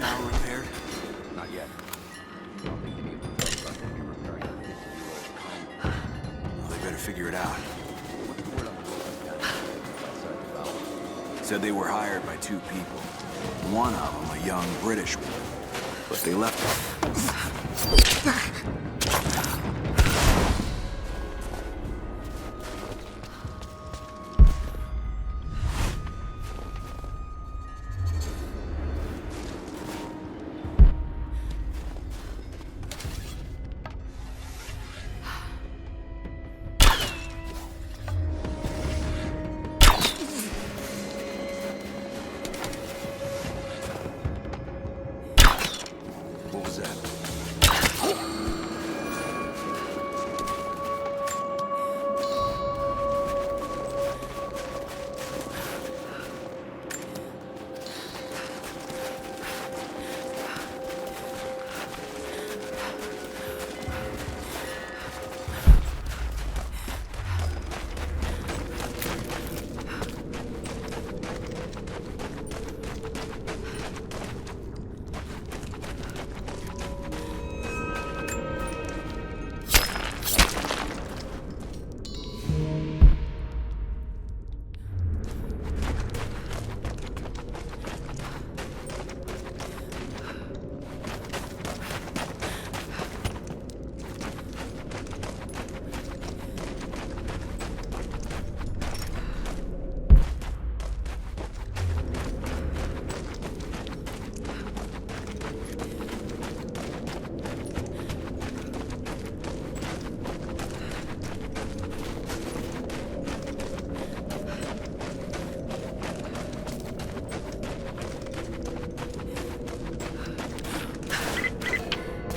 tower repaired? Not yet. I don't think they need to start thinking of repairing it. Well, they better figure it out. What's the word on the road outside the valley? Said they were hired by two people. One of them a young British woman. But they left her. What was that?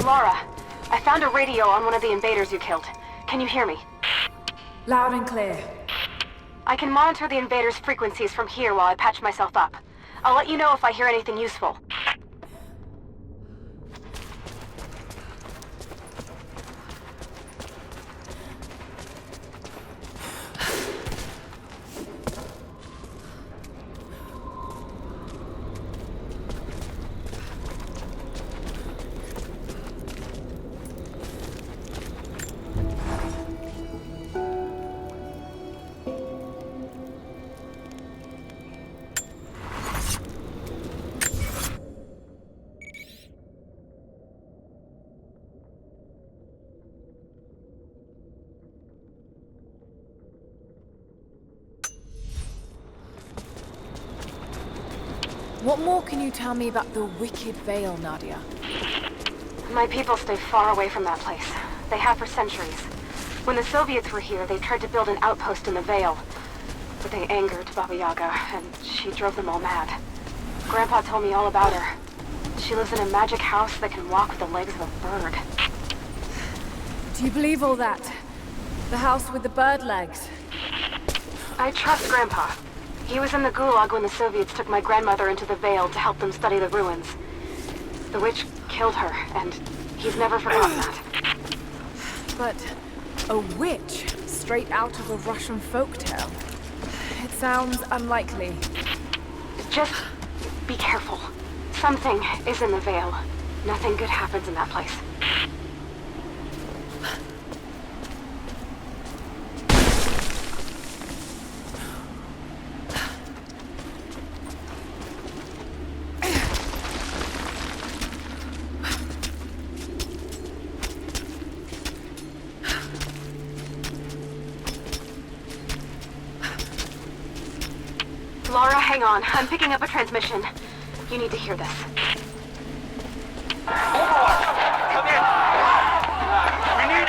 Lara, I found a radio on one of the invaders you killed. Can you hear me? Loud and clear. I can monitor the invaders' frequencies from here while I patch myself up. I'll let you know if I hear anything useful. What more can you tell me about the Wicked Vale, Nadia? My people stay far away from that place. They have for centuries. When the Soviets were here, they tried to build an outpost in the Vale. But they angered Baba Yaga, and she drove them all mad. Grandpa told me all about her. She lives in a magic house that can walk with the legs of a bird. Do you believe all that? The house with the bird legs? I trust Grandpa. He was in the Gulag when the Soviets took my grandmother into the Vale to help them study the ruins. The witch killed her, and he's never forgotten that. But a witch, straight out of a Russian folktale. It sounds unlikely. Just be careful. Something is in the Vale. Nothing good happens in that place. Lara, hang on. I'm picking up a transmission. You need to hear this. Overwatch! Come in! We need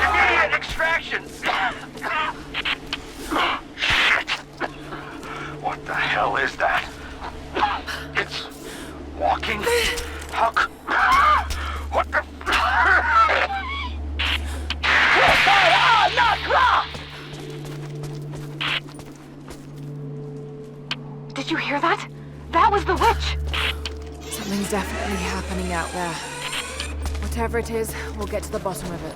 immediate extraction! Shit! What the hell is that? It's walking? How what the... Did you hear that? That was the witch! Something's definitely happening out there. Whatever it is, we'll get to the bottom of it.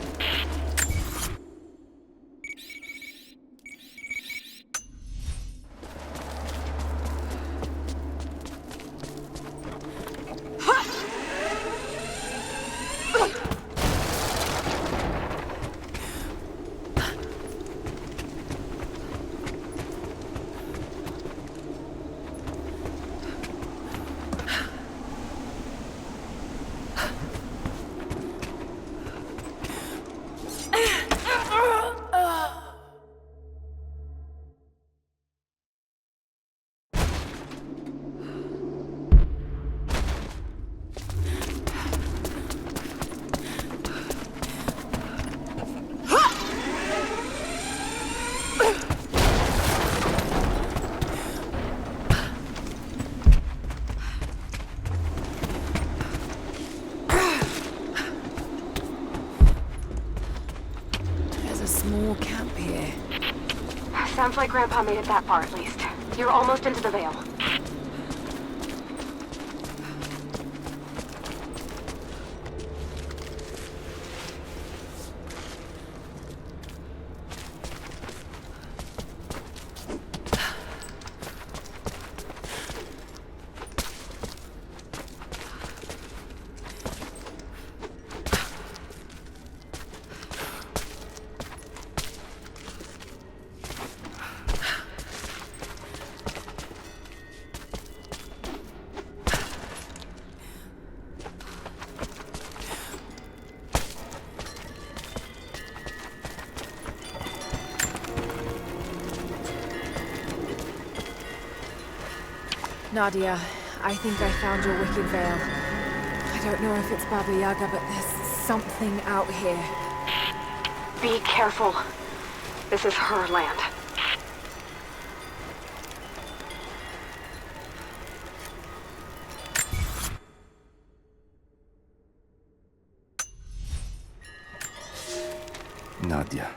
here. Sounds like Grandpa made it that far, at least. You're almost into the Vale. Nadia, I think I found your wicked veil. I don't know if it's Baba Yaga, but there's something out here. Be careful. This is her land. Nadia,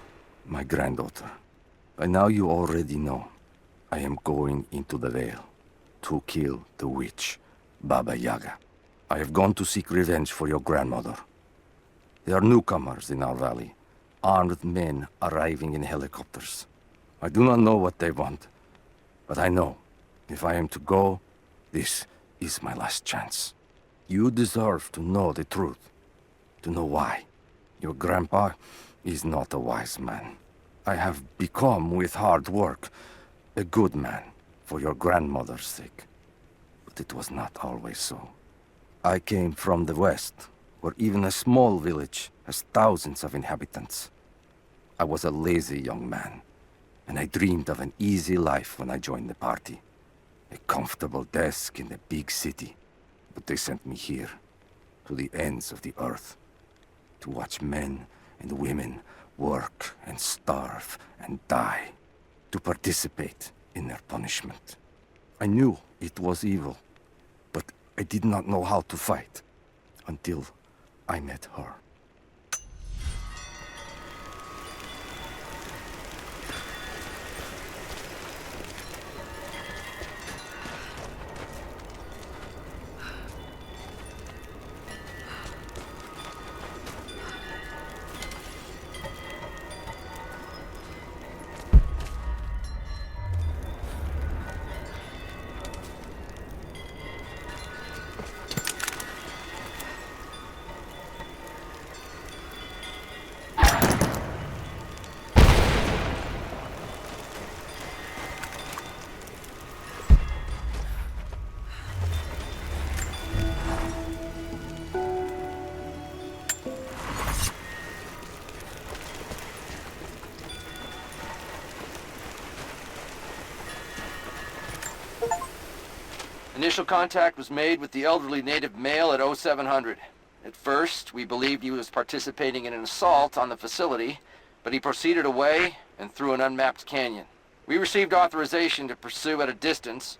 my granddaughter. By now you already know. I am going into the Vale to kill the witch, Baba Yaga. I have gone to seek revenge for your grandmother. There are newcomers in our valley, armed men arriving in helicopters. I do not know what they want, but I know if I am to go, this is my last chance. You deserve to know the truth, to know why. Your grandpa is not a wise man. I have become, with hard work, a good man for your grandmother's sake. But it was not always so. I came from the west, where even a small village has thousands of inhabitants. I was a lazy young man, and I dreamed of an easy life when I joined the party. A comfortable desk in a big city. But they sent me here, to the ends of the earth, to watch men and women work and starve and die, to participate in their punishment. I knew it was evil, but I did not know how to fight until I met her. Initial contact was made with the elderly native male at 0700. At first, we believed he was participating in an assault on the facility, but he proceeded away and through an unmapped canyon. We received authorization to pursue at a distance,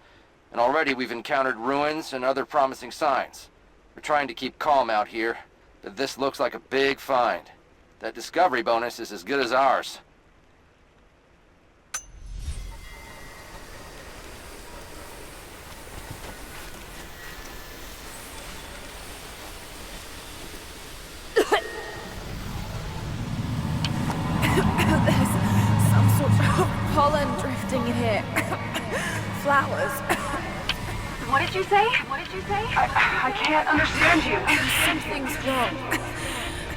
and already we've encountered ruins and other promising signs. We're trying to keep calm out here, but this looks like a big find. That discovery bonus is as good as ours. Pollen drifting in here. Flowers. What did you say? What did you say? I can't understand you. Something's wrong.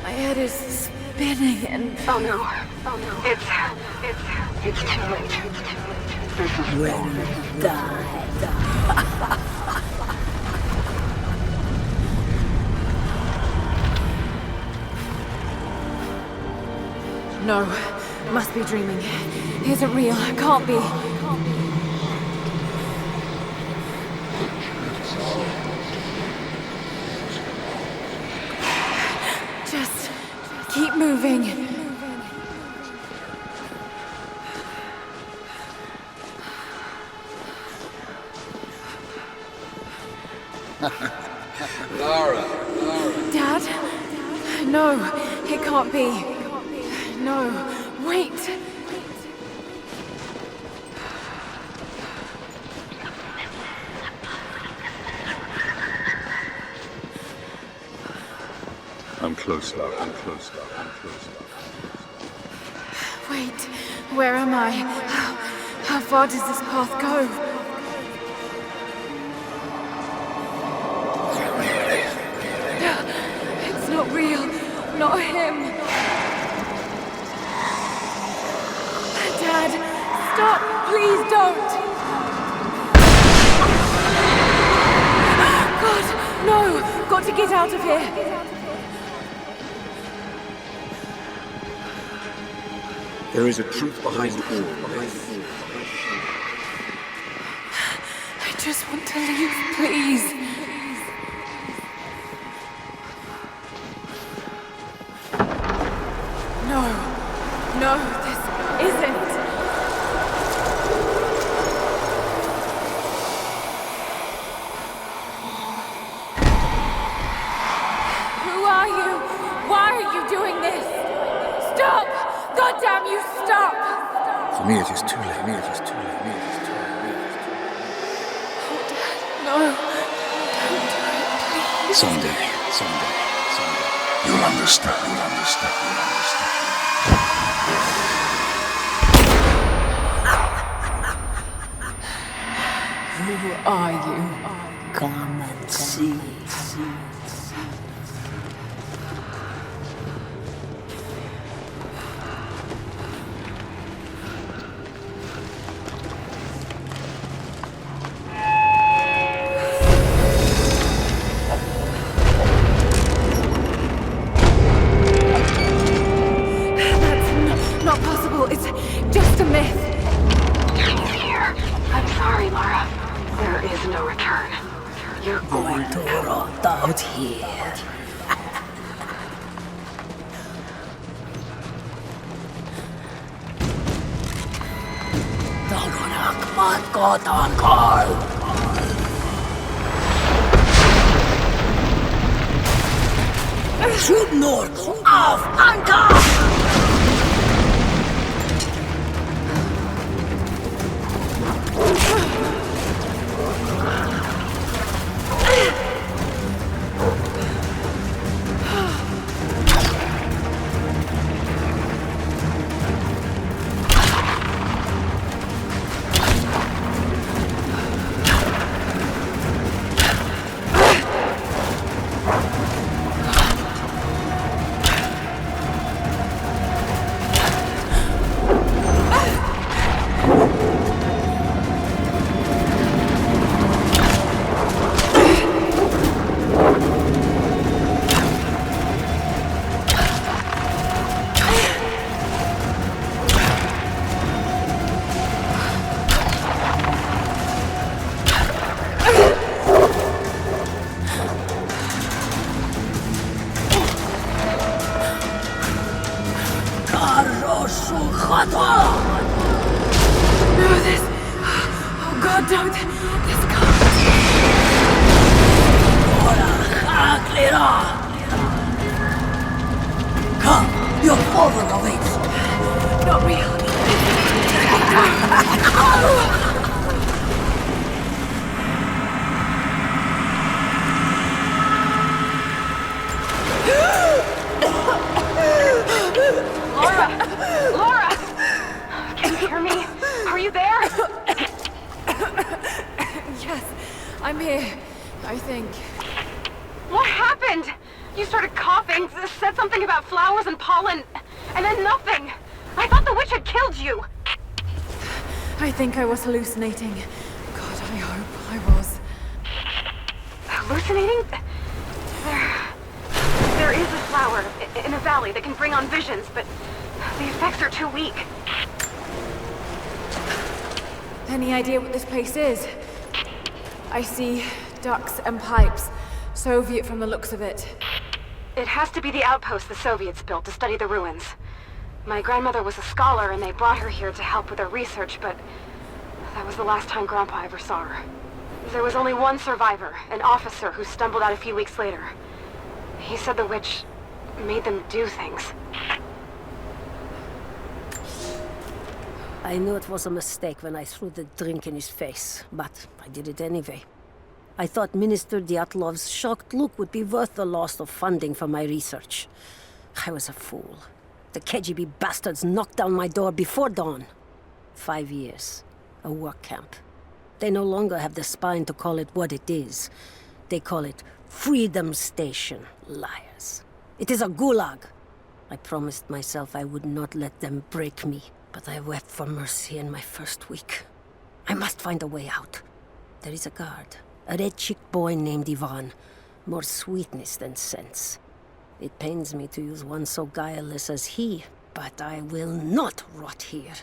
My head is spinning and... Oh no. Oh no. It's too late. This is When you die. No, must be dreaming. Isn't real, can't be. Just keep moving. Lara. Dad? No, it can't be. No, wait. closer and closer and closer. Wait, where am I? How far does this path go? It's not real. Not him. Dad, stop! Please don't! God, no! Got to get out of here! There is a truth behind all. I just want to leave, please. No, this isn't. Who are you? Why are you doing this? Stop! God damn you, stop! For me, it is too late. For me, it is too late. For me, it is too late. Oh, Dad, no. Don't do it, please. Someday. You'll understand. You'll understand. You'll understand. Who are you? Come and see. That's not possible. It's just a myth. I'm sorry, Lara. There is no return. You're Going to rot out here. Dagonak matkotan Karl. Shoot north auf Anker! No, this... Oh, God, don't... This can't... Come, your father awaits. Not real. Laura! Can you hear me? Are you there? Yes, I'm here. I think. What happened? You started coughing, said something about flowers and pollen, and then nothing. I thought the witch had killed you. I think I was hallucinating. God, I hope I was. Hallucinating? There is a flower in a valley that can bring on visions, but the effects are too weak. Any idea what this place is? I see ducts and pipes. Soviet from the looks of it. It has to be the outpost the Soviets built to study the ruins. My grandmother was a scholar and they brought her here to help with her research, but that was the last time Grandpa ever saw her. There was only one survivor, an officer who stumbled out a few weeks later. He said the witch made them do things. I knew it was a mistake when I threw the drink in his face, but I did it anyway. I thought Minister Dyatlov's shocked look would be worth the loss of funding for my research. I was a fool. The KGB bastards knocked down my door before dawn. 5 years. A work camp. They no longer have the spine to call it what it is. They call it Freedom Station. Liars. It is a gulag. I promised myself I would not let them break me, but I wept for mercy in my first week. I must find a way out. There is a guard. A red-cheeked boy named Ivan. More sweetness than sense. It pains me to use one so guileless as he, but I will not rot here.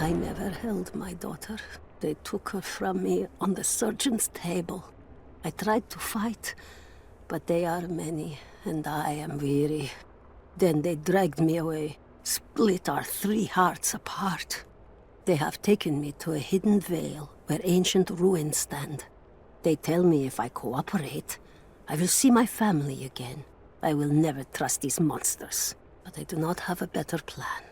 I never held my daughter. They took her from me on the surgeon's table. I tried to fight, but they are many, and I am weary. Then they dragged me away, split our 3 hearts apart. They have taken me to a hidden vale where ancient ruins stand. They tell me if I cooperate, I will see my family again. I will never trust these monsters, but I do not have a better plan.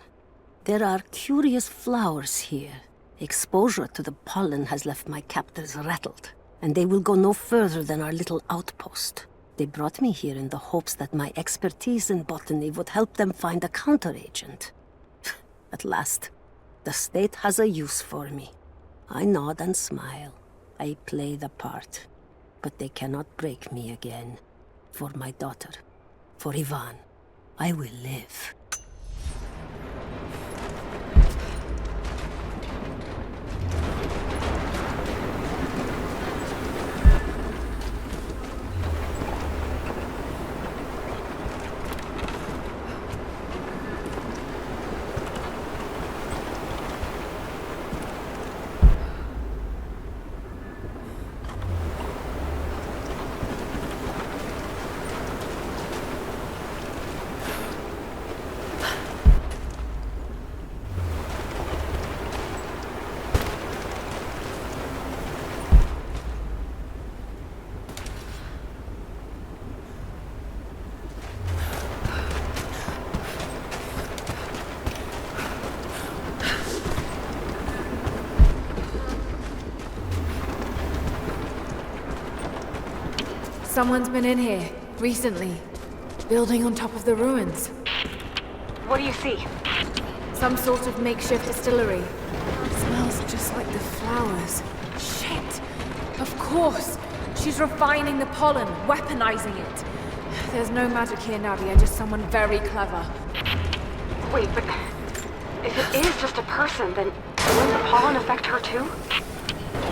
There are curious flowers here. Exposure to the pollen has left my captors rattled, and they will go no further than our little outpost. They brought me here in the hopes that my expertise in botany would help them find a counteragent. At last, the state has a use for me. I nod and smile. I play the part. But they cannot break me again. For my daughter, for Ivan, I will live. Someone's been in here, recently. Building on top of the ruins. What do you see? Some sort of makeshift distillery. Smells just like the flowers. Shit! Of course! She's refining the pollen, weaponizing it. There's no magic here, Nadia, just someone very clever. Wait, but if it is just a person, then won't the pollen affect her too?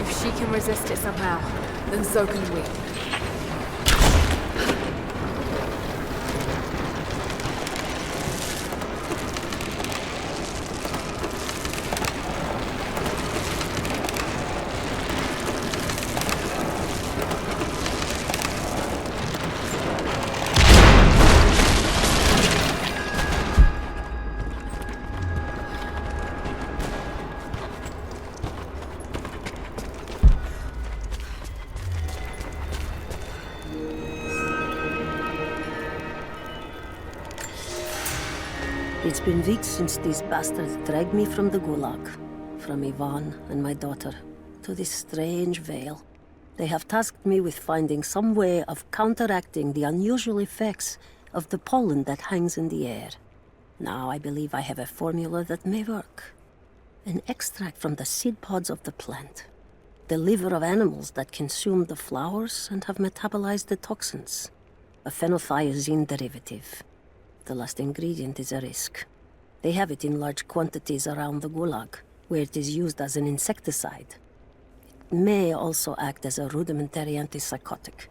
If she can resist it somehow, then so can we. It's been weeks since these bastards dragged me from the Gulag, from Ivan and my daughter, to this strange veil. They have tasked me with finding some way of counteracting the unusual effects of the pollen that hangs in the air. Now I believe I have a formula that may work. An extract from the seed pods of the plant. The liver of animals that consumed the flowers and have metabolized the toxins. A phenothiazine derivative. The last ingredient is a risk. They have it in large quantities around the Gulag, where it is used as an insecticide. It may also act as a rudimentary antipsychotic,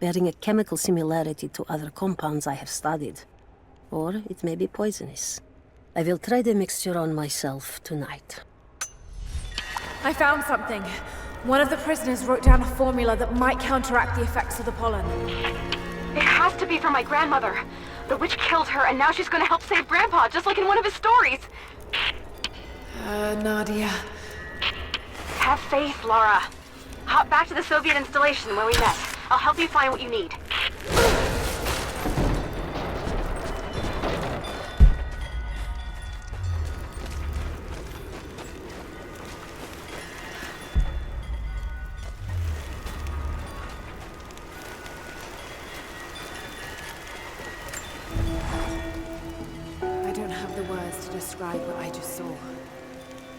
bearing a chemical similarity to other compounds I have studied. Or it may be poisonous. I will try the mixture on myself tonight. I found something. One of the prisoners wrote down a formula that might counteract the effects of the pollen. It has to be from my grandmother. The witch killed her, and now she's gonna help save Grandpa, just like in one of his stories. Nadia. Have faith, Lara. Hop back to the Soviet installation where we met. I'll help you find what you need. Describe what I just saw.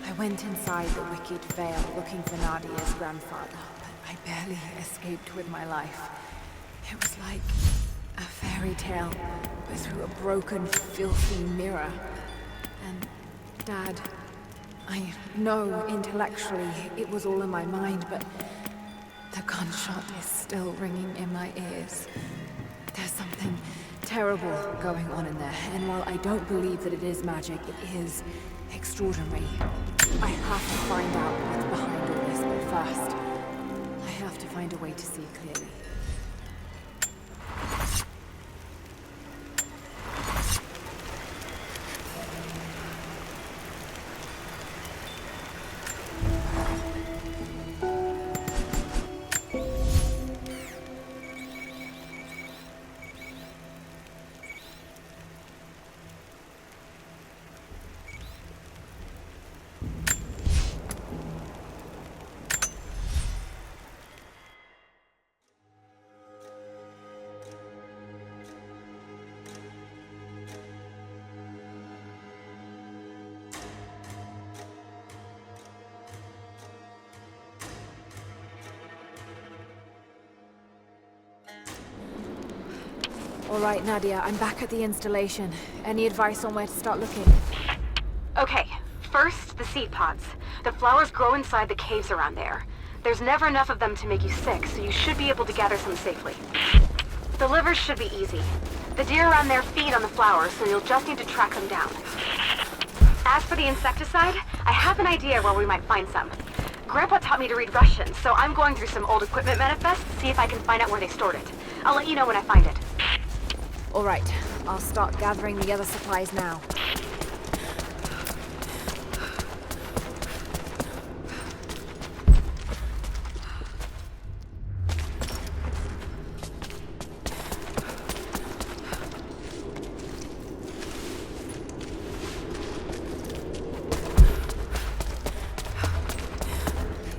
I went inside the wicked veil looking for Nadia's grandfather, but I barely escaped with my life. It was like a fairy tale, but through a broken, filthy mirror. And Dad, I know intellectually it was all in my mind, but the gunshot is still ringing in my ears. There's something terrible going on in there, and while I don't believe that it is magic, it is extraordinary. I have to find out what's behind all this, but first, I have to find a way to see clearly. All right, Nadia, I'm back at the installation. Any advice on where to start looking? Okay, first, the seed pods. The flowers grow inside the caves around there. There's never enough of them to make you sick, so you should be able to gather some safely. The livers should be easy. The deer around there feed on the flowers, so you'll just need to track them down. As for the insecticide, I have an idea where we might find some. Grandpa taught me to read Russian, so I'm going through some old equipment manifests to see if I can find out where they stored it. I'll let you know when I find it. All right, I'll start gathering the other supplies now.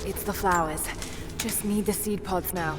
It's the flowers. Just need the seed pods now.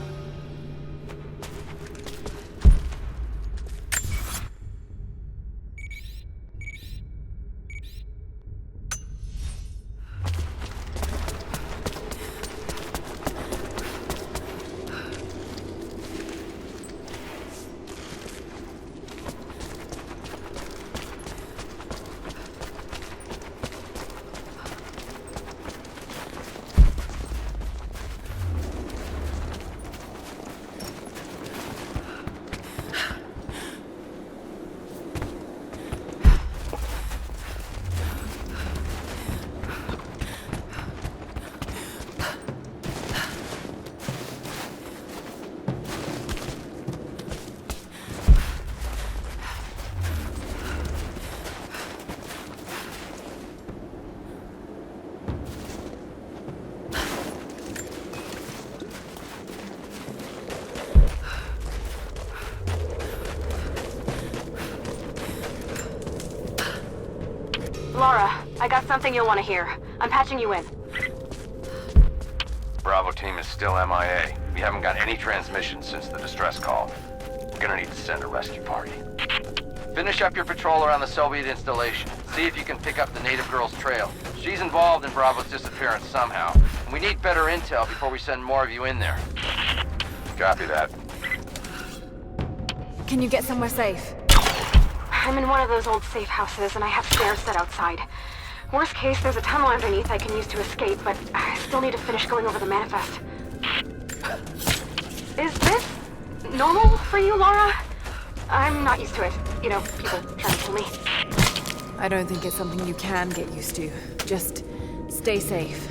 I got something you'll want to hear. I'm patching you in. Bravo team is still MIA. We haven't got any transmissions since the distress call. We're gonna need to send a rescue party. Finish up your patrol around the Soviet installation. See if you can pick up the native girl's trail. She's involved in Bravo's disappearance somehow. And we need better intel before we send more of you in there. Copy that. Can you get somewhere safe? I'm in one of those old safe houses, and I have stairs set outside. Worst case, there's a tunnel underneath I can use to escape, but I still need to finish going over the manifest. Is this normal for you, Lara? I'm not used to it. You know, people trying to kill me. I don't think it's something you can get used to. Just stay safe.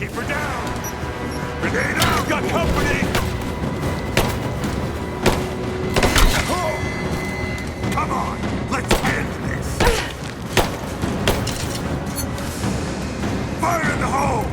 Keep her down! Grenade out! Got company! Come on! Let's end this! Fire in the hole!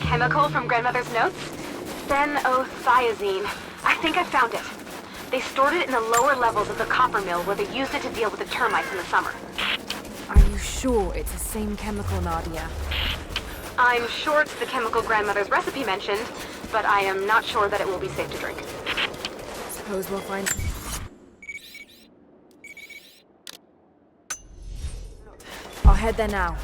chemical from Grandmother's notes? Phenothiazine. I think I found it. They stored it in the lower levels of the copper mill where they used it to deal with the termites in the summer. Are you sure it's the same chemical, Nadia? I'm sure it's the chemical Grandmother's recipe mentioned, but I am not sure that it will be safe to drink. Suppose we'll find... I'll head there now.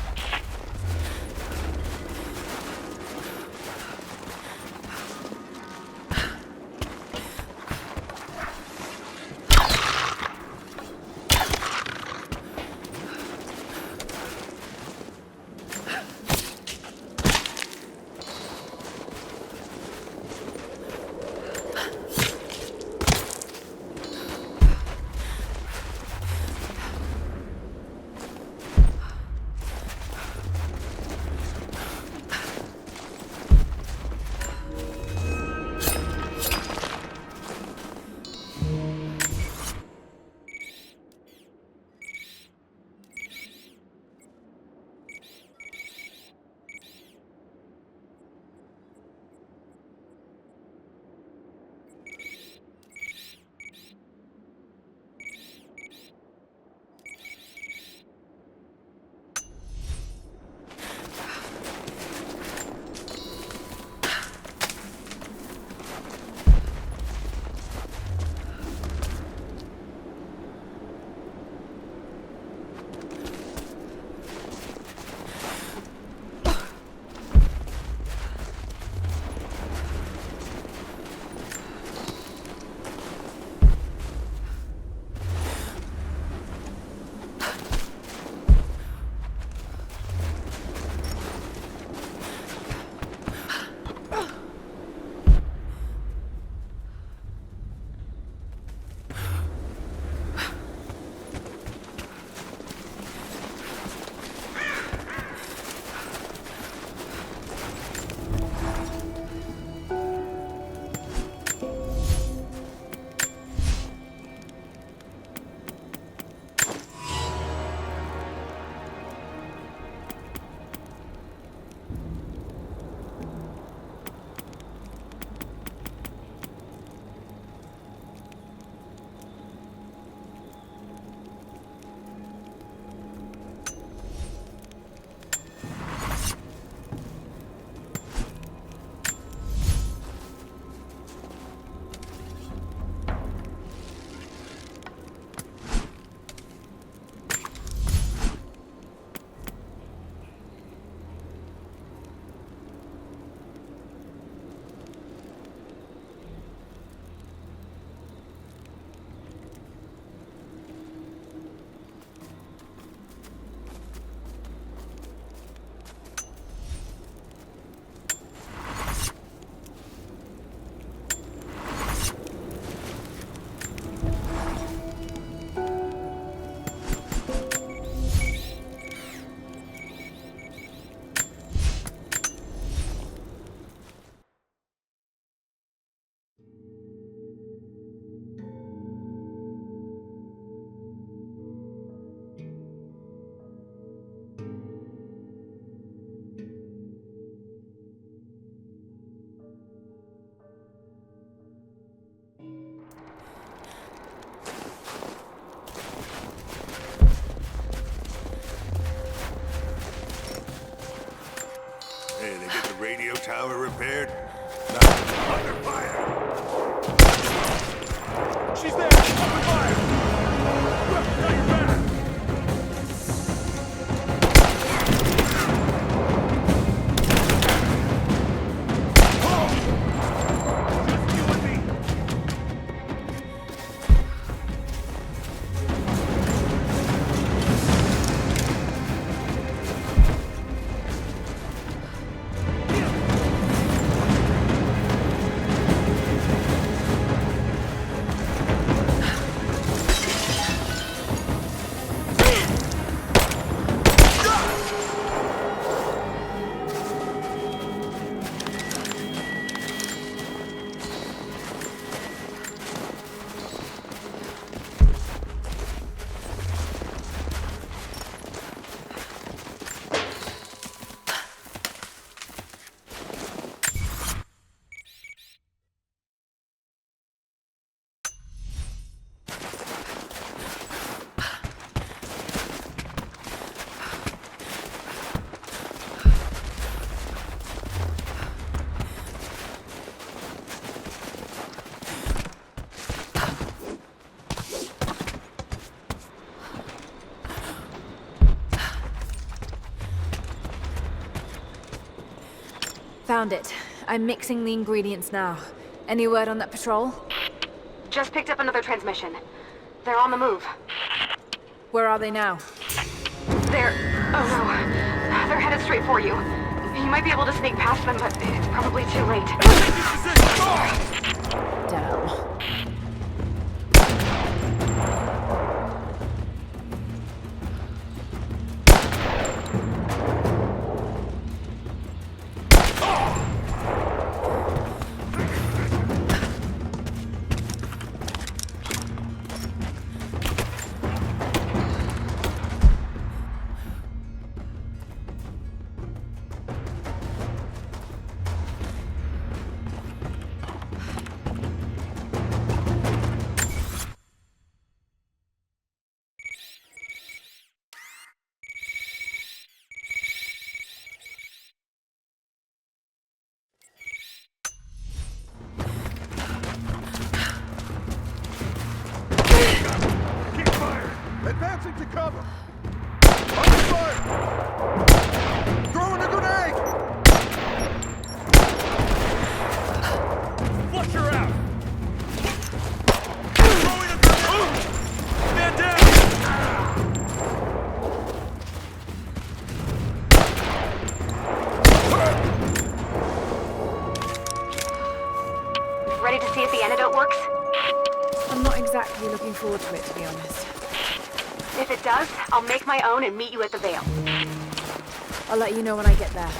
Found it. I'm mixing the ingredients now. Any word on that patrol? Just picked up another transmission. They're on the move. Where are they now? They're... oh no. They're headed straight for you. You might be able to sneak past them, but it's probably too late. Damn. Advancing to cover! Under fire! Throwing a grenade! Flush her out! Throwing a grenade! Stand down! Ready to see if the antidote works? I'm not exactly looking forward to it, to be honest. If it does, I'll make my own and meet you at the Vale. I'll let you know when I get there.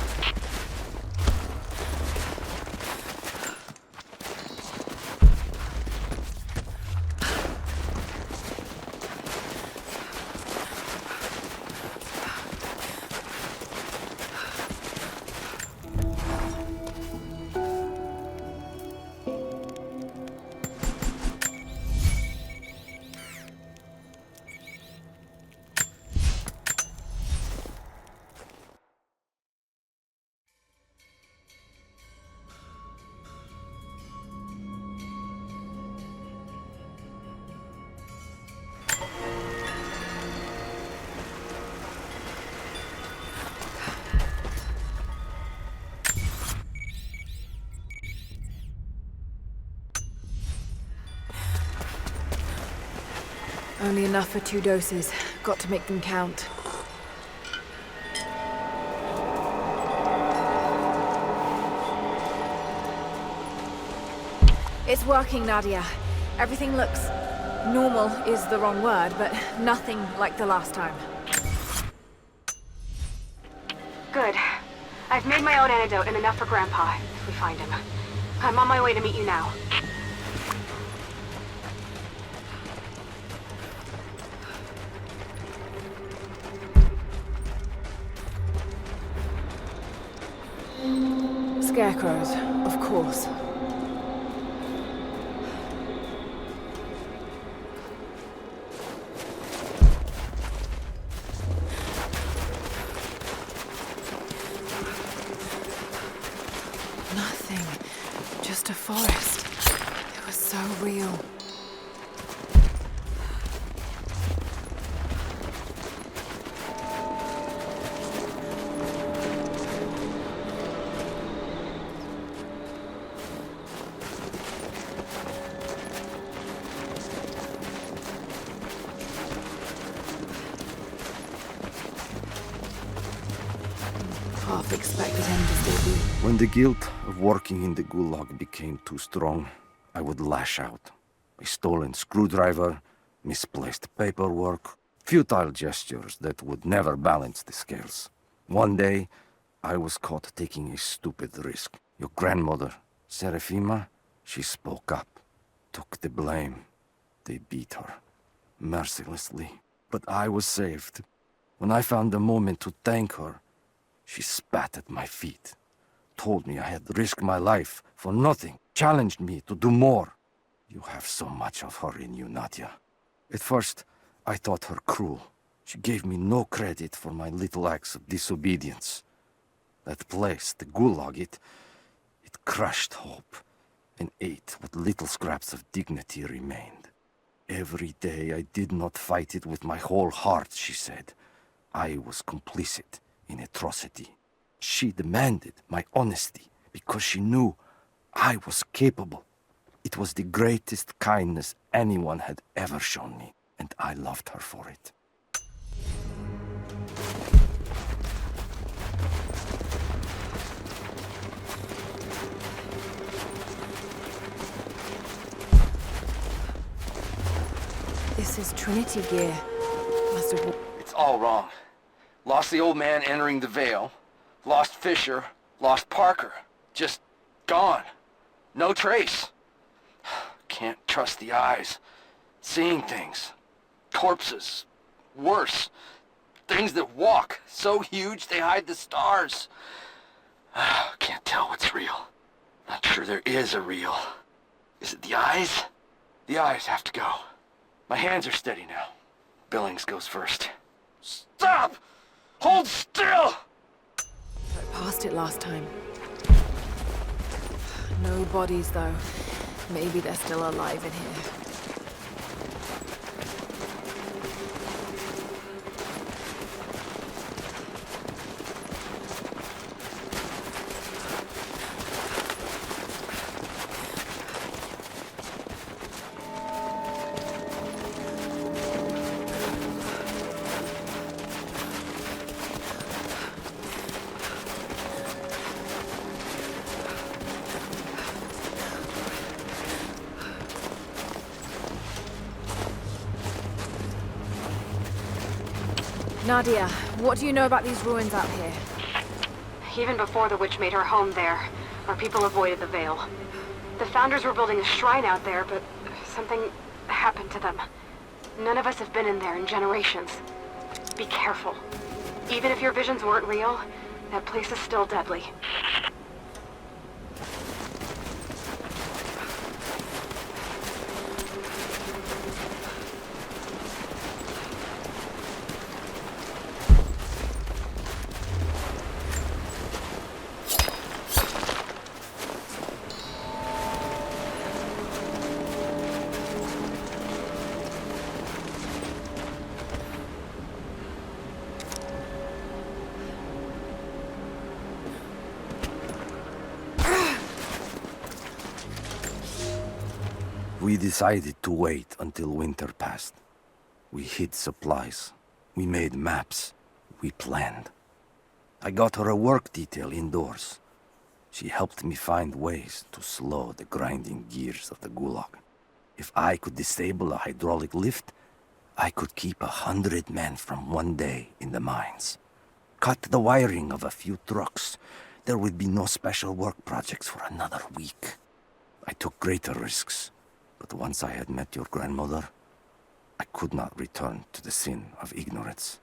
Only enough for 2 doses. Got to make them count. It's working, Nadia. Everything looks... normal is the wrong word, but nothing like the last time. Good. I've made my own antidote and enough for Grandpa, if we find him. I'm on my way to meet you now. Scarecrows, of course. Nothing. Just a forest. It was so real. Half expected him to still be. When the guilt of working in the Gulag became too strong, I would lash out. A stolen screwdriver, misplaced paperwork, futile gestures that would never balance the scales. One day, I was caught taking a stupid risk. Your grandmother, Serafima, she spoke up, took the blame. They beat her, mercilessly. But I was saved. When I found the moment to thank her, she spat at my feet, told me I had risked my life for nothing, challenged me to do more. You have so much of her in you, Nadia. At first, I thought her cruel. She gave me no credit for my little acts of disobedience. That place, the Gulag, it crushed hope and ate what little scraps of dignity remained. Every day I did not fight it with my whole heart, she said. I was complicit in atrocity. She demanded my honesty, because she knew I was capable. It was the greatest kindness anyone had ever shown me, and I loved her for it. This is Trinity gear. Must have... It's all wrong. Lost the old man entering the Vale. Lost Fisher. Lost Parker. Just gone. No trace. Can't trust the eyes. Seeing things. Corpses. Worse. Things that walk. So huge they hide the stars. Can't tell what's real. Not sure there is a real. Is it the eyes? The eyes have to go. My hands are steady now. Billings goes first. Stop! Hold still! I passed it last time. No bodies, though. Maybe they're still alive in here. Nadia, what do you know about these ruins out here? Even before the witch made her home there, our people avoided the Vale. The Founders were building a shrine out there, but something happened to them. None of us have been in there in generations. Be careful. Even if your visions weren't real, that place is still deadly. We decided to wait until winter passed. We hid supplies. We made maps. We planned. I got her a work detail indoors. She helped me find ways to slow the grinding gears of the Gulag. If I could disable a hydraulic lift, I could keep 100 men from one day in the mines. Cut the wiring of a few trucks. There would be no special work projects for another week. I took greater risks. But once I had met your grandmother, I could not return to the sin of ignorance.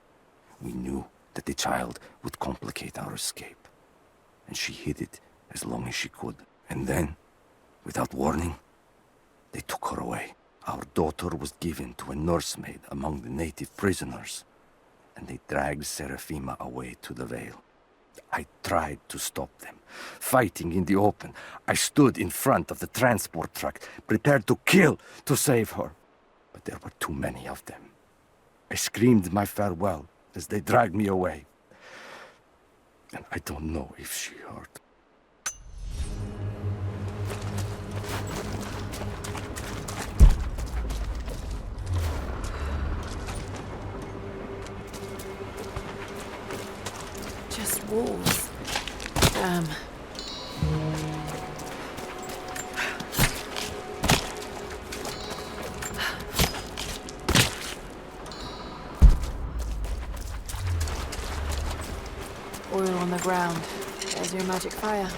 We knew that the child would complicate our escape, and she hid it as long as she could. And then, without warning, they took her away. Our daughter was given to a nursemaid among the native prisoners, and they dragged Seraphima away to the Vale. I tried to stop them, fighting in the open. I stood in front of the transport truck, prepared to kill to save her. But there were too many of them. I screamed my farewell as they dragged me away. And I don't know if she heard. Just walls. Damn. Oil on the ground. There's your magic fire.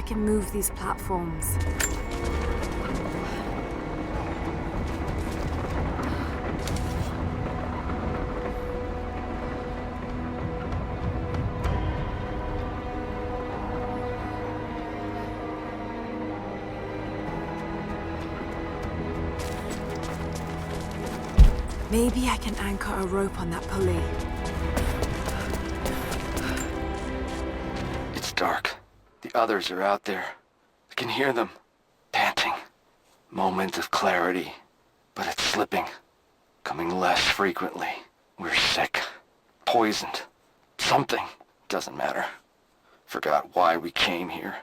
can move these platforms. Maybe I can anchor a rope on that pulley. It's dark. The others are out there. I can hear them, panting. Moment of clarity, but it's slipping. Coming less frequently. We're sick. Poisoned. Something. Doesn't matter. Forgot why we came here.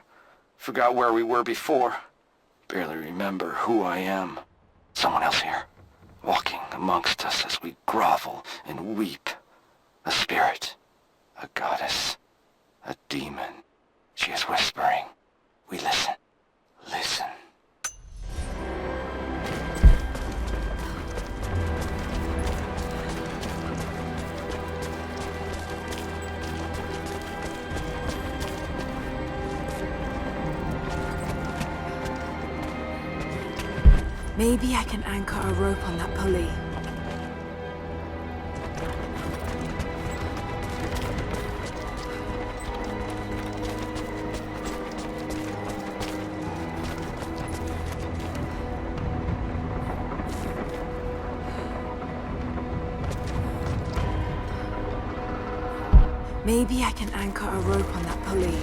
Forgot where we were before. Barely remember who I am. Someone else here. Walking amongst us as we grovel and weep. A spirit. A goddess. A demon. She is whispering. We listen. Listen. Maybe I can anchor a rope on that pulley. Maybe I can anchor a rope on that pulley.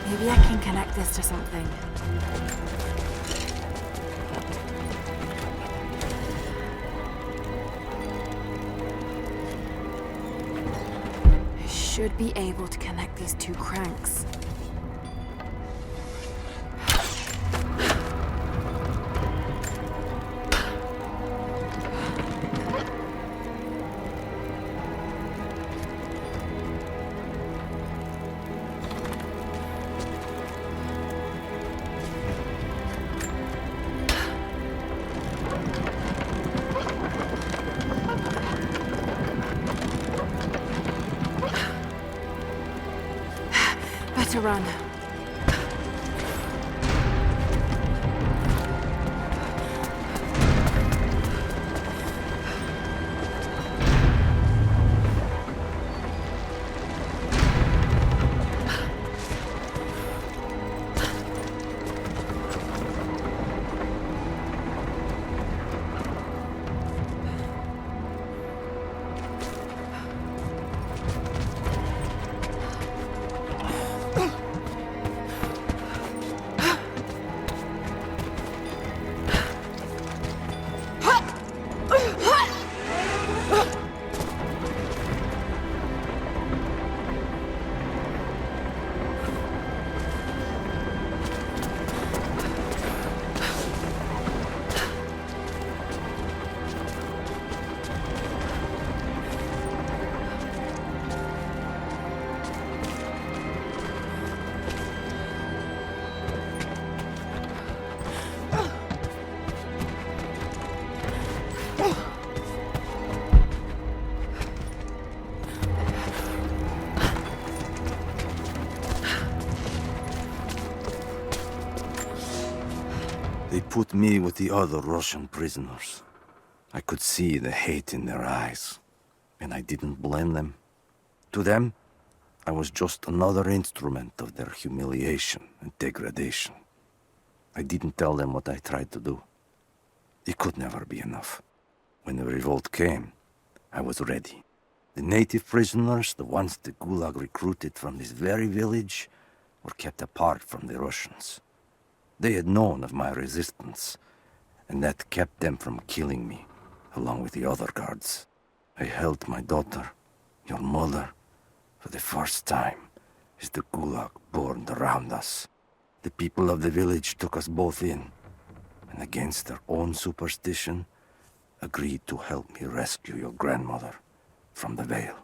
Maybe I can connect this to something. should be able to connect these two cranks. Better run. They put me with the other Russian prisoners. I could see the hate in their eyes, and I didn't blame them. To them, I was just another instrument of their humiliation and degradation. I didn't tell them what I tried to do. It could never be enough. When the revolt came, I was ready. The native prisoners, the ones the Gulag recruited from this very village, were kept apart from the Russians. They had known of my resistance, and that kept them from killing me, along with the other guards. I held my daughter, your mother, for the first time as the Gulag burned around us. The people of the village took us both in, and against their own superstition, agreed to help me rescue your grandmother from the Vale.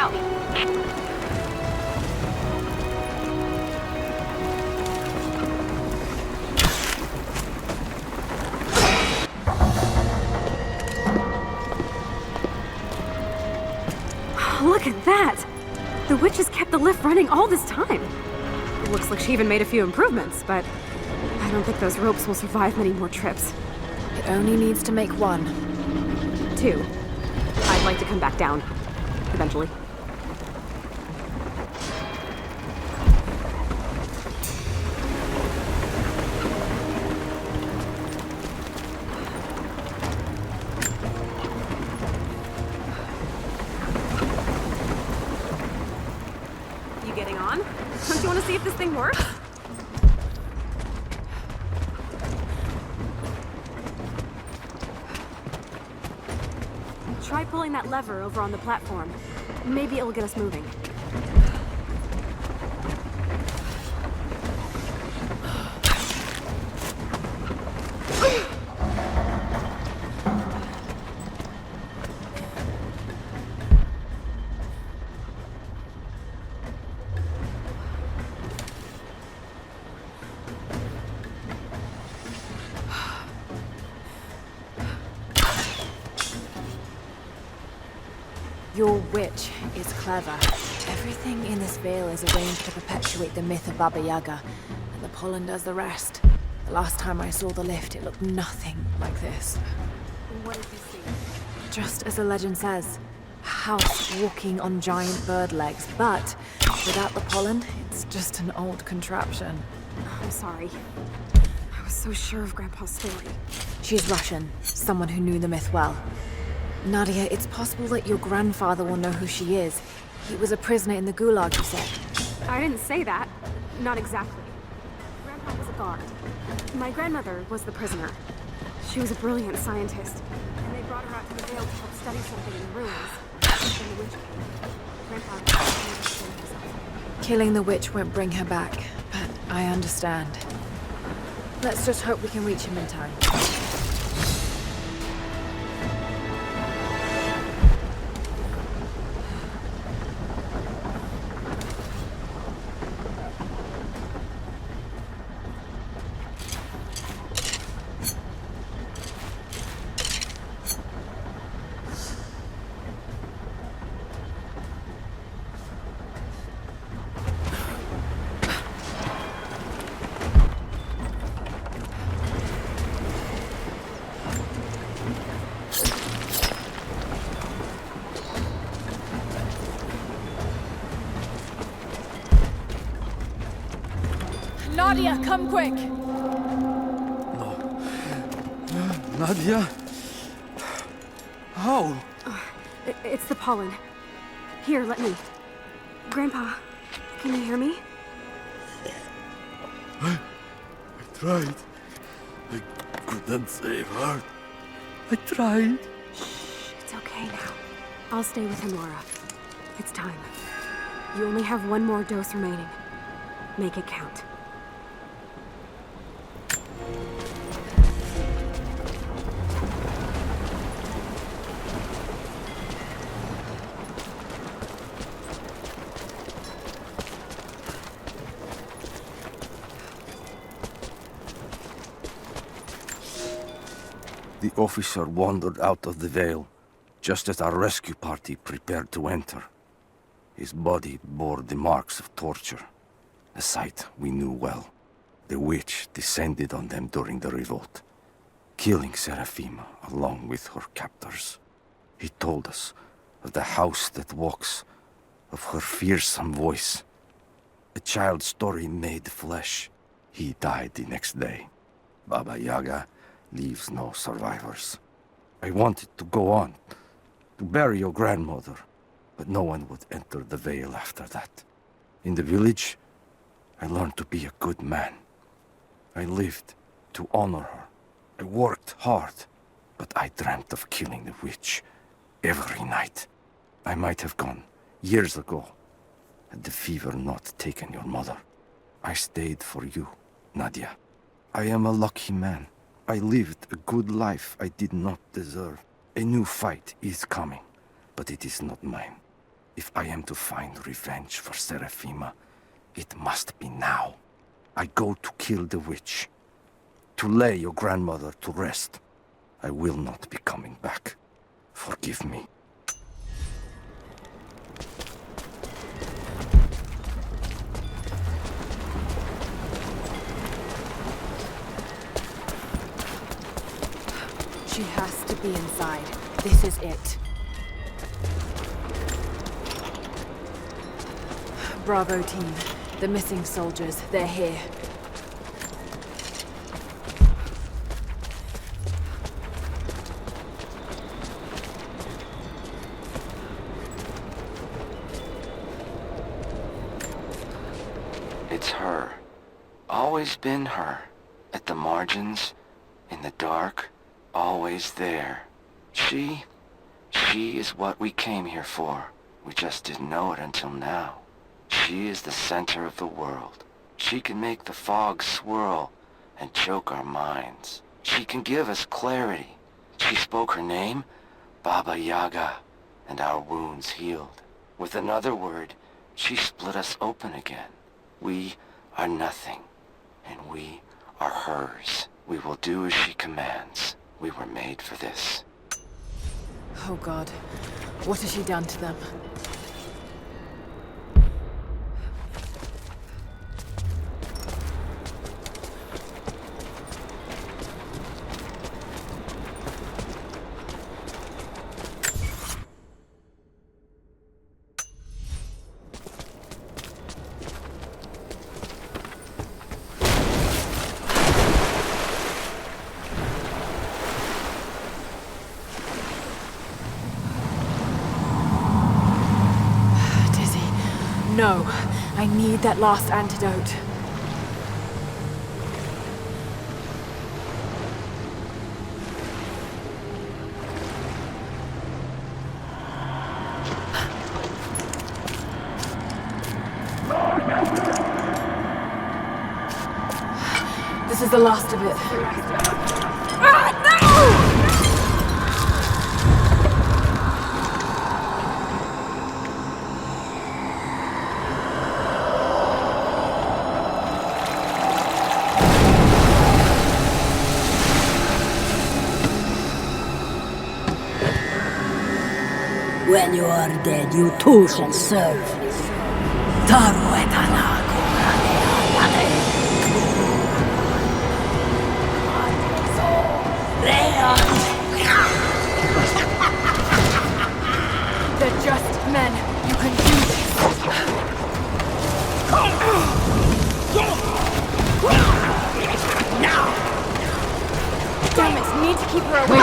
out. Look at that! The witch has kept the lift running all this time. It looks like she even made a few improvements, but I don't think those ropes will survive many more trips. It only needs to make one. 2. I'd like to come back down. Eventually. You getting on? Don't you want to see if this thing works? Try pulling that lever over on the platform. Maybe it'll get us moving. Your witch is clever. Everything in this veil is arranged to perpetuate the myth of Baba Yaga, and the pollen does the rest. The last time I saw the lift, it looked nothing like this. What did you see? Just as the legend says, a house walking on giant bird legs, but without the pollen, it's just an old contraption. I'm sorry. I was so sure of Grandpa's story. She's Russian, someone who knew the myth well. Nadia, it's possible that your grandfather will know who she is. He was a prisoner in the Gulag, you said. I didn't say that. Not exactly. Grandpa was a guard. My grandmother was the prisoner. She was a brilliant scientist, and they brought her out to the Vale to help study something in the ruins. Then the witch came. Grandpa couldn't understand himself. Killing the witch won't bring her back, but I understand. Let's just hope we can reach him in time. Nadia, come quick! Nadia? How? It's the pollen. Here, let me. Grandpa, can you hear me? I tried. I couldn't save her. I tried. Shh, it's okay now. I'll stay with him, Laura. It's time. You only have one more dose remaining. Make it count. The officer wandered out of the Vale, just as our rescue party prepared to enter. His body bore the marks of torture, a sight we knew well. The witch descended on them during the revolt, killing Seraphima along with her captors. He told us of the house that walks, of her fearsome voice. A child's story made flesh. He died the next day. Baba Yaga leaves no survivors. I wanted to go on, to bury your grandmother, but no one would enter the Vale after that. In the village, I learned to be a good man. I lived to honor her. I worked hard, but I dreamt of killing the witch every night. I might have gone years ago, had the fever not taken your mother. I stayed for you, Nadia. I am a lucky man. I lived a good life I did not deserve. A new fight is coming, but it is not mine. If I am to find revenge for Seraphima, it must be now. I go to kill the witch. To lay your grandmother to rest. I will not be coming back. Forgive me. She has to be inside. This is it. Bravo team. The missing soldiers, they're here. It's her. Always been her. At the margins, in the dark, always there. She is what we came here for. We just didn't know it until now. She is the center of the world. She can make the fog swirl and choke our minds. She can give us clarity. She spoke her name, Baba Yaga, and our wounds healed. With another word, she split us open again. We are nothing, and we are hers. We will do as she commands. We were made for this. Oh God, what has she done to them? No, I need that last antidote. This is the last of it. Ah, no! When you are dead, you too shall serve. Taru et Anaku. They're just men. You can do this. Damn it, need to keep her away.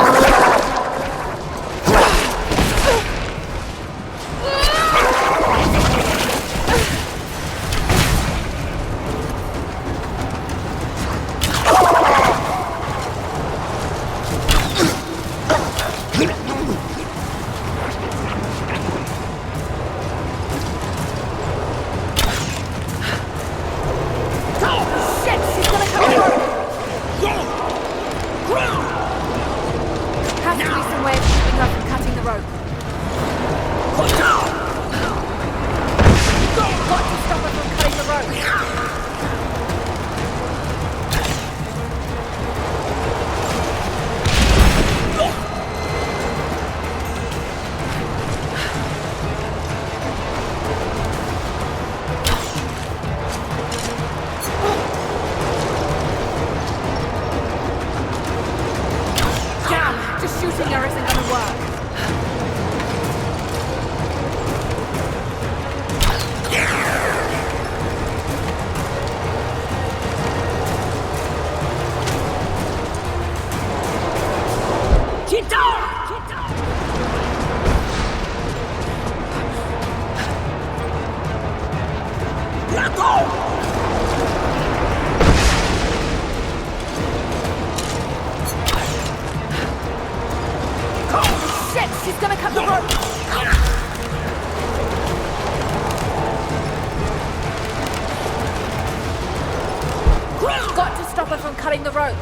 Cutting the rope.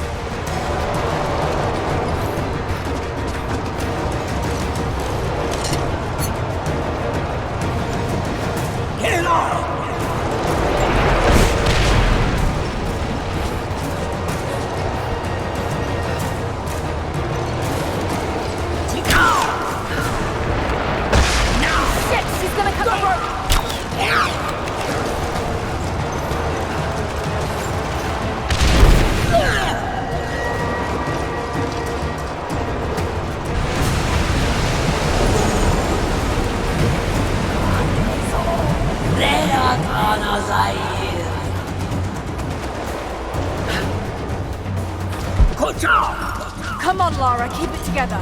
Come on, Lara, keep it together.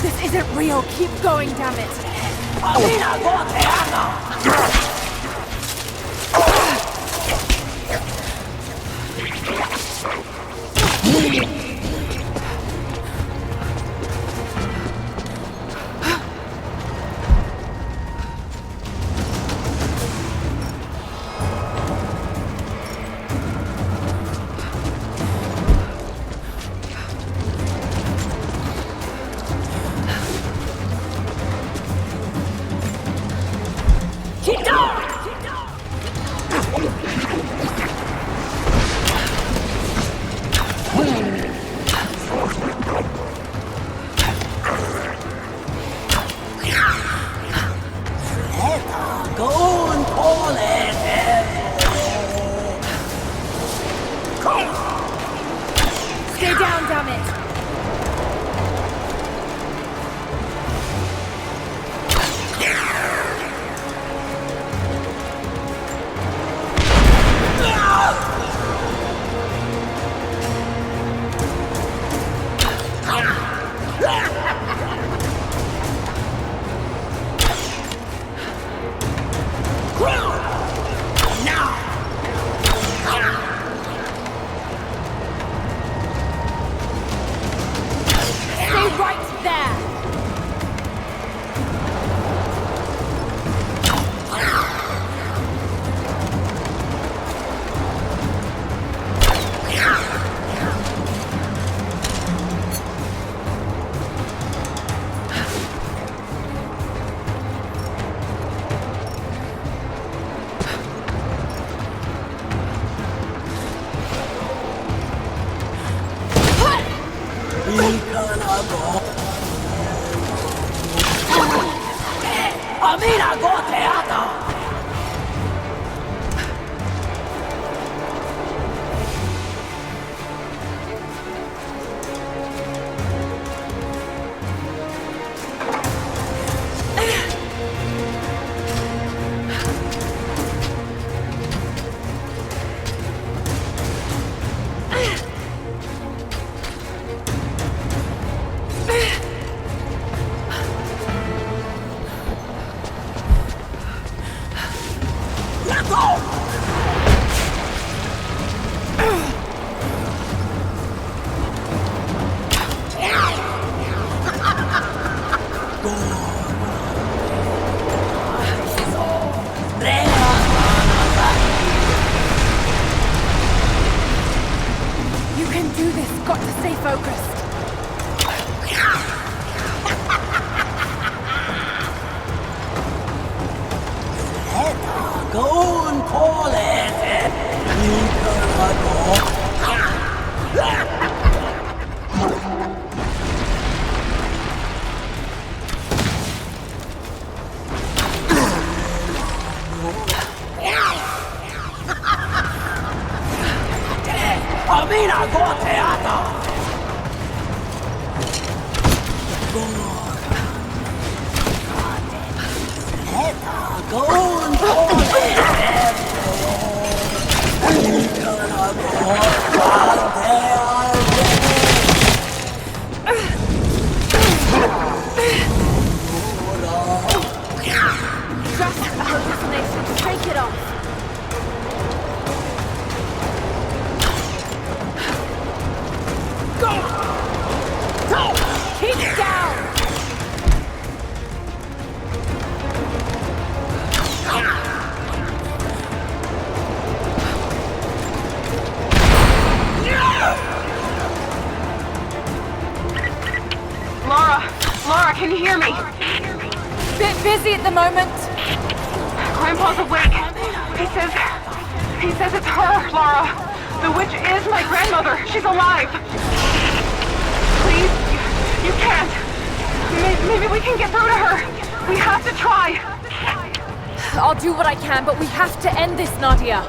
This isn't real. Keep going, damn it. Stay down, damn it! Stay right there! You can do this. Got to stay focused. Just a hallucination. Shake it off. Keep down! Lara, can you hear me? Bit busy at the moment. Grandpa's awake. He says it's her, Lara. The witch is my grandmother. She's alive. Please, you can't. Maybe we can get through to her. We have to try. I'll do what I can, but we have to end this, Nadia.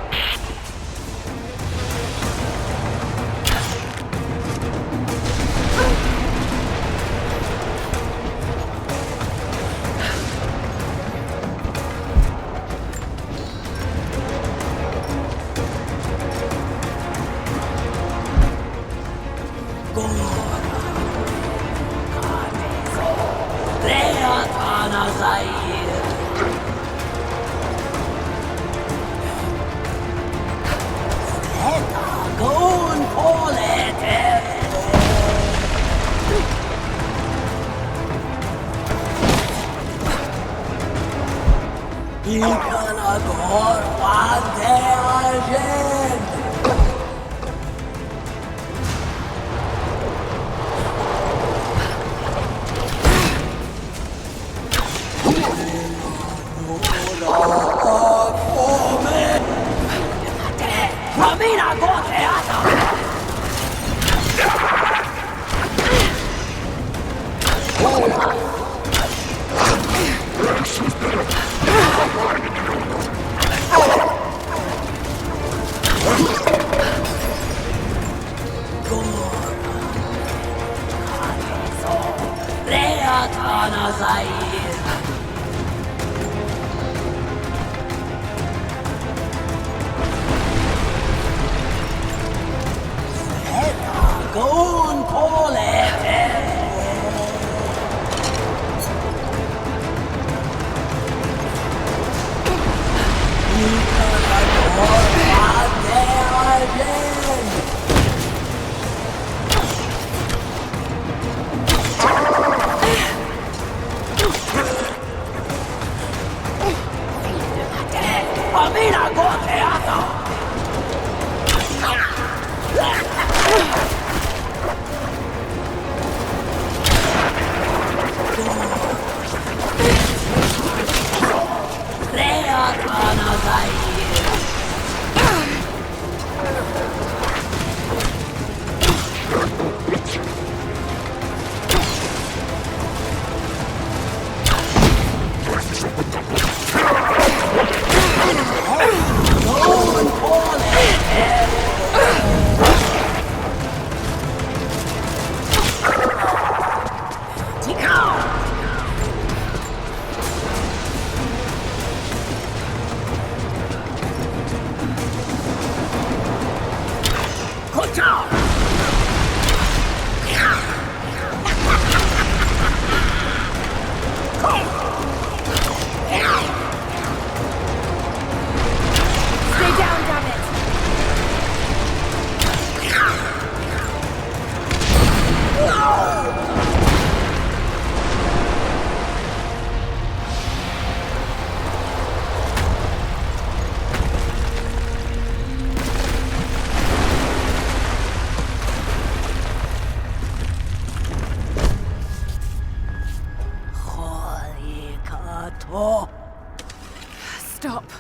Stop.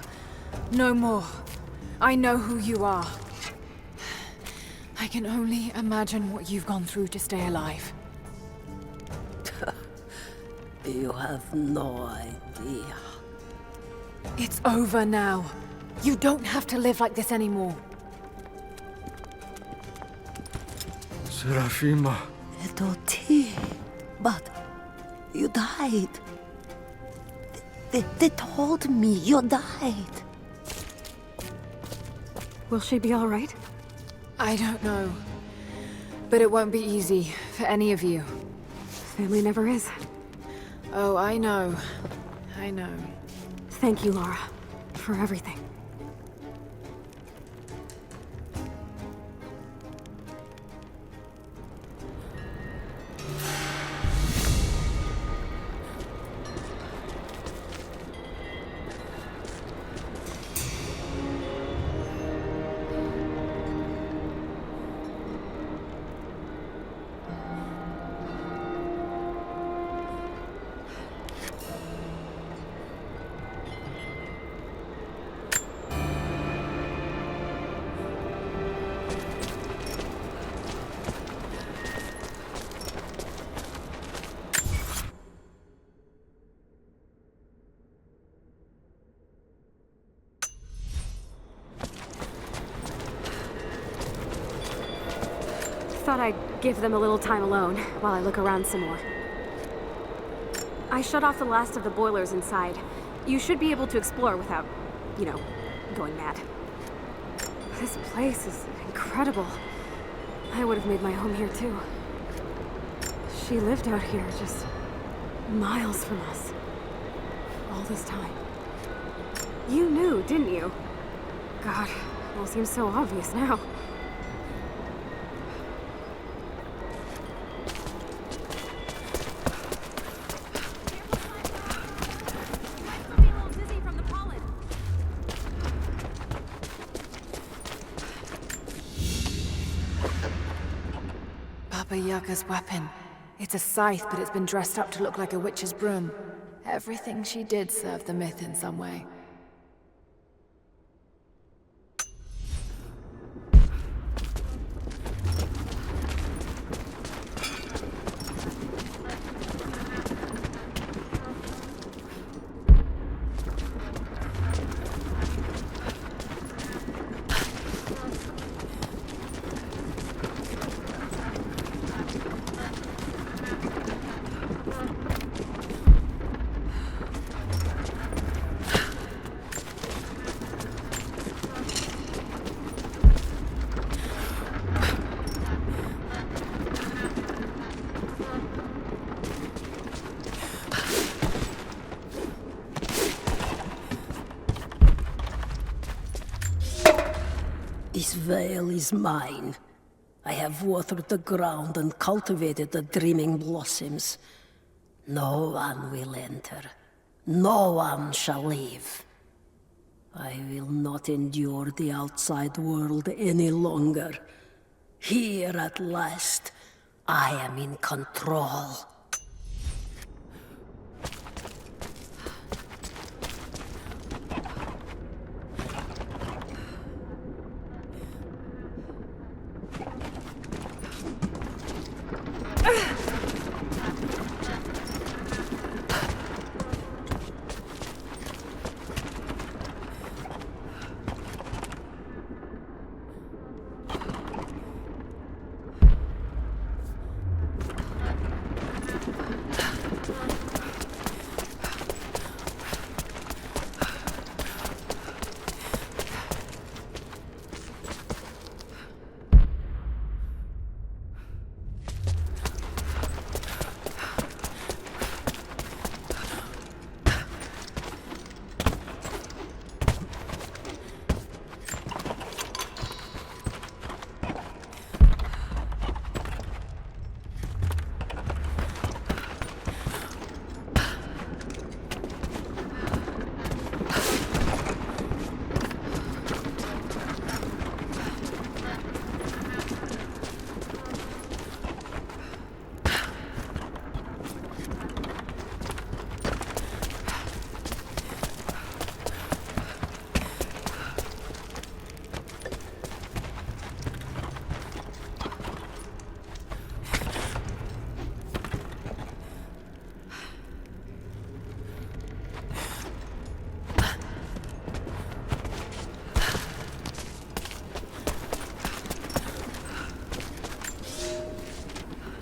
No more. I know who you are. I can only imagine what you've gone through to stay alive. You have no idea. It's over now. You don't have to live like this anymore. Serafima. Doti, but you died. They told me you died. Will she be all right? I don't know. But it won't be easy for any of you. Family never is. Oh, I know. I know. Thank you, Lara, for everything. thought I'd give them a little time alone while I look around some more. I shut off the last of the boilers inside. You should be able to explore without, you know, going mad. This place is incredible. I would have made my home here too. She lived out here just miles from us. All this time. You knew, didn't you? God, it all seems so obvious now. Baba Yaga's weapon. It's a scythe, but it's been dressed up to look like a witch's broom. Everything she did served the myth in some way. This veil is mine. I have watered the ground and cultivated the dreaming blossoms. No one will enter. No one shall leave. I will not endure the outside world any longer. Here at last, I am in control.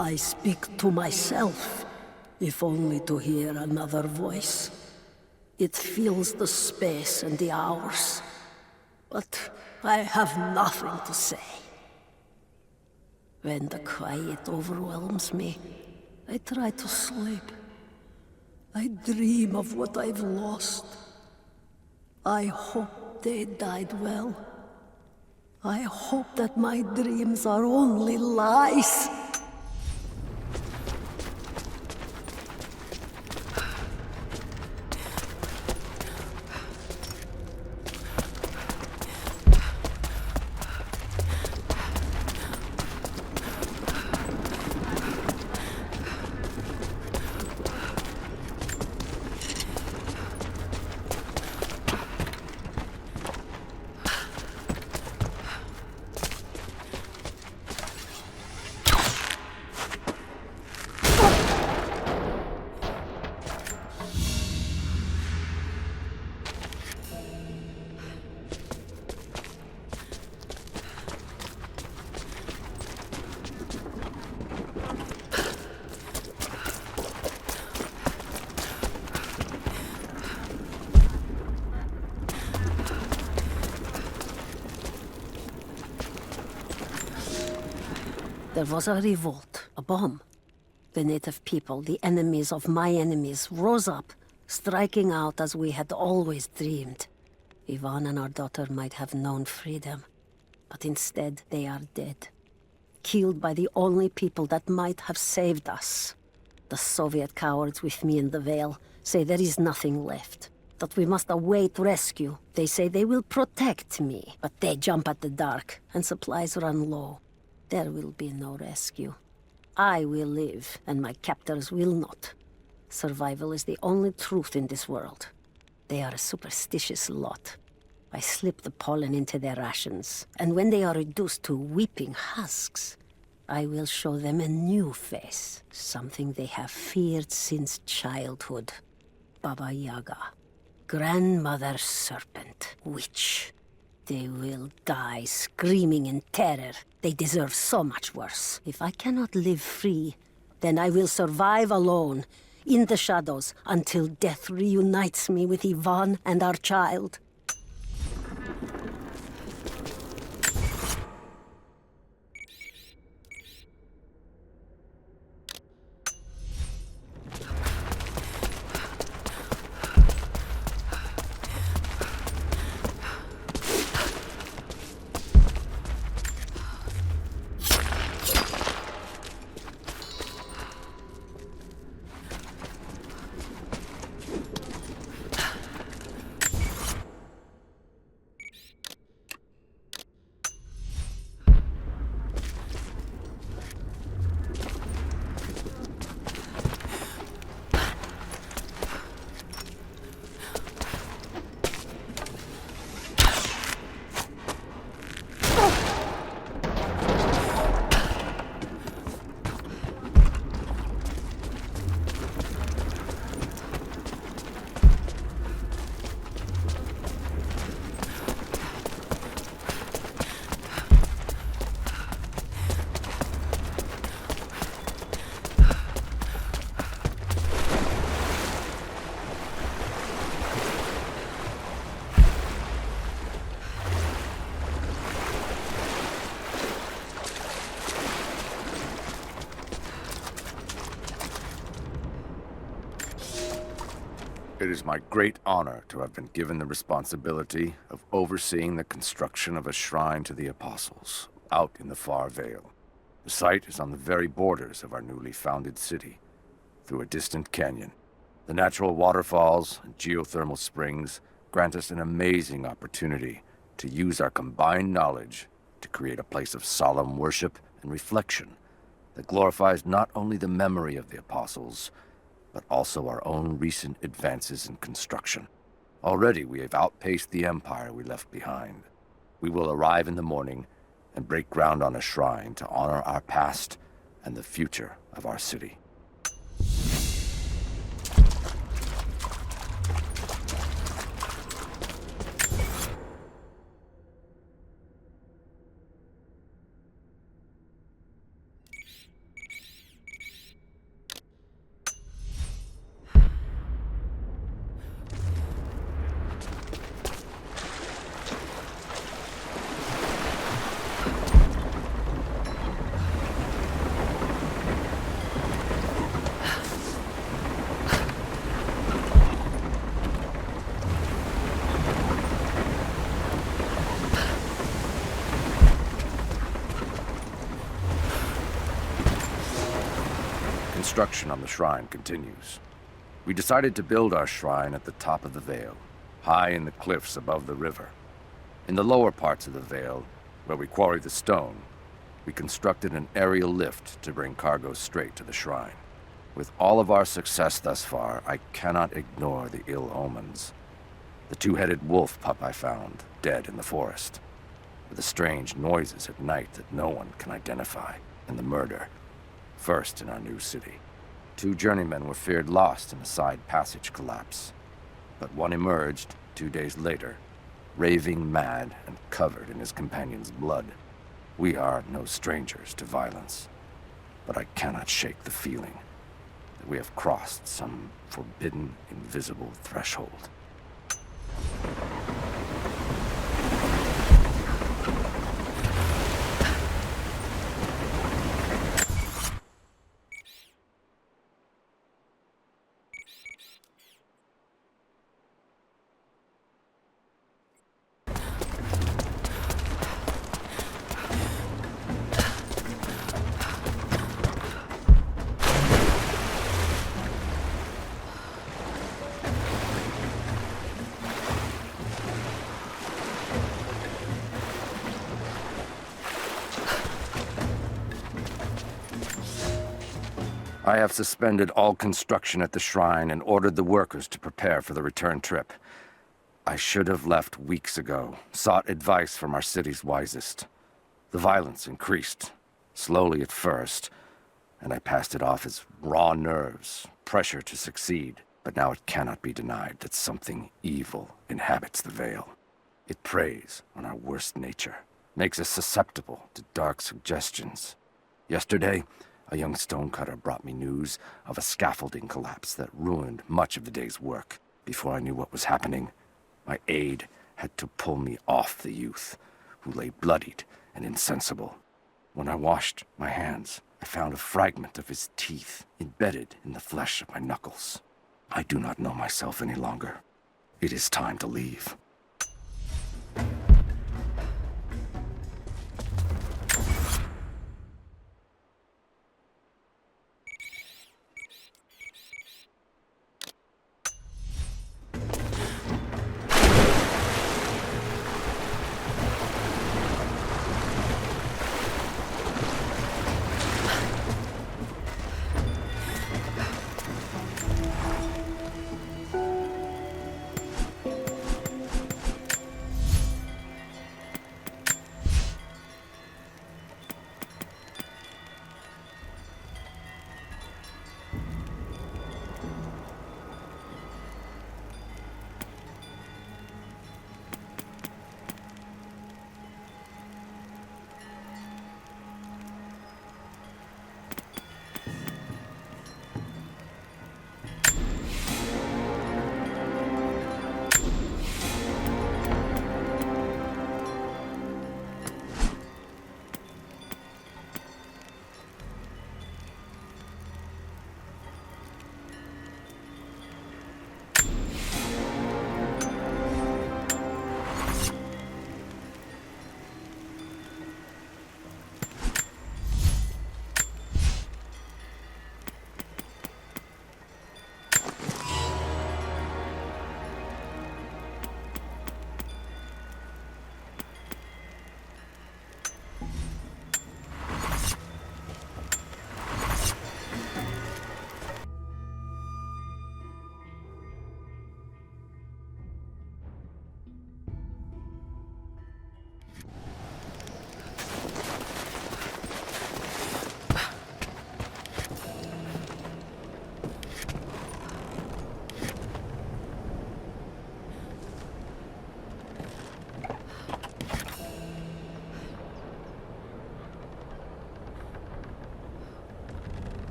I speak to myself, if only to hear another voice. It fills the space and the hours, but I have nothing to say. When the quiet overwhelms me, I try to sleep. I dream of what I've lost. I hope they died well. I hope that my dreams are only lies. There was a revolt, a bomb. The native people, the enemies of my enemies, rose up, striking out as we had always dreamed. Ivan and our daughter might have known freedom, but instead they are dead. Killed by the only people that might have saved us. The Soviet cowards with me in the Vale say there is nothing left, that we must await rescue. They say they will protect me, but they jump at the dark, and supplies run low. There will be no rescue. I will live, and my captors will not. Survival is the only truth in this world. They are a superstitious lot. I slip the pollen into their rations, and when they are reduced to weeping husks, I will show them a new face, something they have feared since childhood. Baba Yaga, grandmother serpent, witch. They will die screaming in terror. They deserve so much worse. If I cannot live free, then I will survive alone, in the shadows, until death reunites me with Ivan and our child. It is my great honor to have been given the responsibility of overseeing the construction of a shrine to the Apostles, out in the far Vale. The site is on the very borders of our newly founded city, through a distant canyon. The natural waterfalls and geothermal springs grant us an amazing opportunity to use our combined knowledge to create a place of solemn worship and reflection that glorifies not only the memory of the Apostles, but also our own recent advances in construction. Already we have outpaced the empire we left behind. We will arrive in the morning and break ground on a shrine to honor our past and the future of our city. Construction on the shrine continues. We decided to build our shrine at the top of the Vale, high in the cliffs above the river. In the lower parts of the Vale, where we quarry the stone, we constructed an aerial lift to bring cargo straight to the shrine. With all of our success thus far, I cannot ignore the ill omens. The two-headed wolf pup I found, dead in the forest, with the strange noises at night that no one can identify, and the murder. First in our new city. 2 journeymen were feared lost in a side passage collapse, but one emerged 2 days later, raving mad and covered in his companion's blood. We are no strangers to violence, but I cannot shake the feeling that we have crossed some forbidden, invisible threshold. I have suspended all construction at the shrine and ordered the workers to prepare for the return trip. I should have left weeks ago, sought advice from our city's wisest. The violence increased, slowly at first, and I passed it off as raw nerves, pressure to succeed. But now it cannot be denied that something evil inhabits the Vale. It preys on our worst nature, makes us susceptible to dark suggestions. Yesterday, a young stonecutter brought me news of a scaffolding collapse that ruined much of the day's work. Before I knew what was happening, my aide had to pull me off the youth, who lay bloodied and insensible. When I washed my hands, I found a fragment of his teeth embedded in the flesh of my knuckles. I do not know myself any longer. It is time to leave.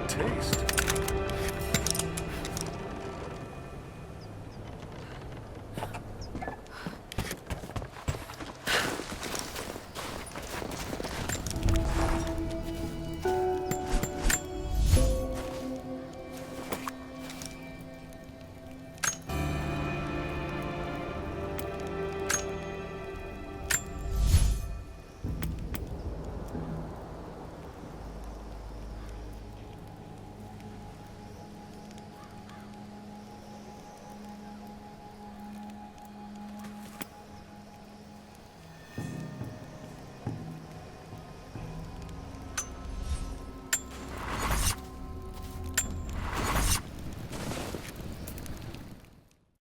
Taste.